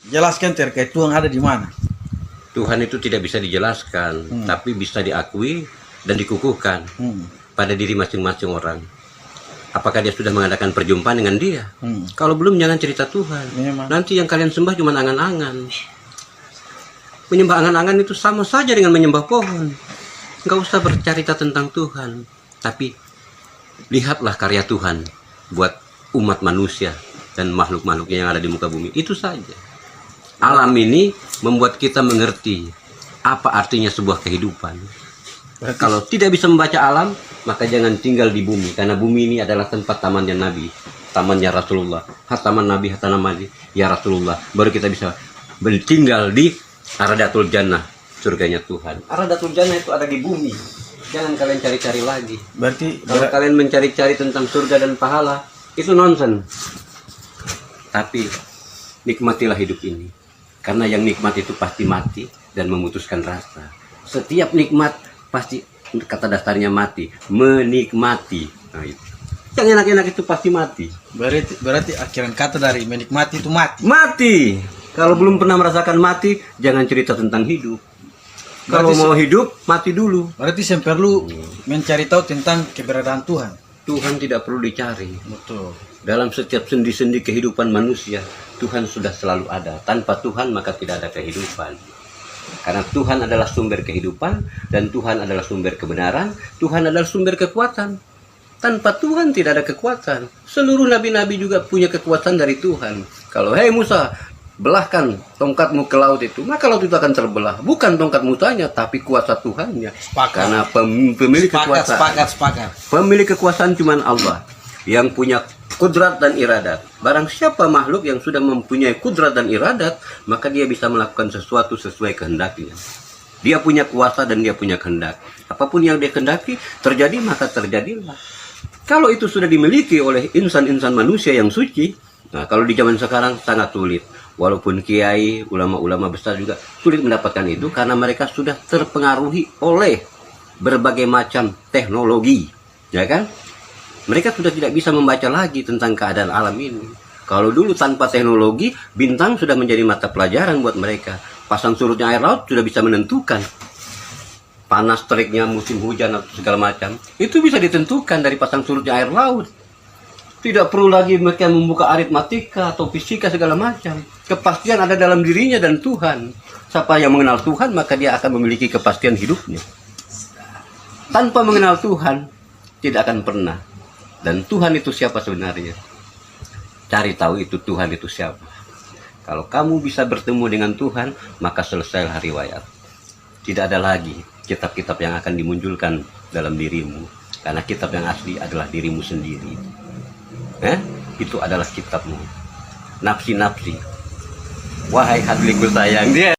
Jelaskan terkait Tuhan ada di mana? Tuhan itu tidak bisa dijelaskan, tapi bisa diakui dan dikukuhkan pada diri masing-masing orang. Apakah dia sudah mengadakan perjumpaan dengan dia? Kalau belum, jangan cerita Tuhan. Memang. Nanti yang kalian sembah cuma angan-angan. Menyembah angan-angan itu sama saja dengan menyembah pohon. Nggak usah bercerita tentang Tuhan, tapi lihatlah karya Tuhan buat umat manusia dan makhluk-makhluknya yang ada di muka bumi. Itu saja. Alam ini membuat kita mengerti apa artinya sebuah kehidupan. Kalau tidak bisa membaca alam, maka jangan tinggal di bumi. Karena bumi ini adalah tempat tamannya Nabi, tamannya Rasulullah. Hataman Nabi, hataman Nabi, ya Rasulullah. Baru kita bisa tinggal di Aradatul Jannah, surganya Tuhan. Aradatul Jannah itu ada di bumi. Jangan kalian cari-cari lagi. Berarti Kalau kalian mencari-cari tentang surga dan pahala, itu nonsen. Tapi nikmatilah hidup ini. Karena yang nikmat itu pasti mati dan memutuskan rasa. Setiap nikmat pasti, kata dasarnya mati, menikmati. Nah, itu. Yang enak-enak itu pasti mati. berarti akhiran kata dari menikmati itu mati. Mati. Kalau belum pernah merasakan mati, jangan cerita tentang hidup. Kalau mau hidup, mati dulu. Berarti saya perlu mencari tahu tentang keberadaan Tuhan. Tuhan tidak perlu dicari. Betul. Dalam setiap sendi-sendi kehidupan manusia, Tuhan sudah selalu ada. Tanpa Tuhan maka tidak ada kehidupan. Karena Tuhan adalah sumber kehidupan dan Tuhan adalah sumber kebenaran. Tuhan adalah sumber kekuatan. Tanpa Tuhan tidak ada kekuatan. Seluruh nabi-nabi juga punya kekuatan dari Tuhan. Kalau hei Musa, belahkan tongkatmu ke laut itu, maka laut itu akan terbelah. Bukan tongkat Musanya, tapi kuasa Tuhannya. Sepakat. Karena pemilik kekuasaan. Sepakat. Pemilik kekuasaan cuma Allah yang punya kudrat dan iradat. Barang siapa makhluk yang sudah mempunyai kudrat dan iradat, maka dia bisa melakukan sesuatu sesuai kehendaknya. Dia punya kuasa dan dia punya kehendak. Apapun yang dia kehendaki terjadi, maka terjadilah. Kalau itu sudah dimiliki oleh insan-insan manusia yang suci, nah kalau di zaman sekarang sangat sulit. Walaupun kiai, ulama-ulama besar juga sulit mendapatkan itu karena mereka sudah terpengaruhi oleh berbagai macam teknologi, ya kan? Mereka sudah tidak bisa membaca lagi tentang keadaan alam ini. Kalau dulu tanpa teknologi, bintang sudah menjadi mata pelajaran buat mereka. Pasang surutnya air laut sudah bisa menentukan panas teriknya musim hujan atau segala macam. Itu bisa ditentukan dari pasang surutnya air laut. Tidak perlu lagi mereka membuka aritmatika atau fisika segala macam. Kepastian ada dalam dirinya dan Tuhan. Siapa yang mengenal Tuhan, maka dia akan memiliki kepastian hidupnya. Tanpa mengenal Tuhan, tidak akan pernah. Dan Tuhan itu siapa sebenarnya? Cari tahu itu Tuhan itu siapa. Kalau kamu bisa bertemu dengan Tuhan, maka selesailah riwayat. Tidak ada lagi kitab-kitab yang akan dimunculkan dalam dirimu. Karena kitab yang asli adalah dirimu sendiri. Itu adalah kitabmu. Nafsi-nafsi. Wahai hatiku sayang dia.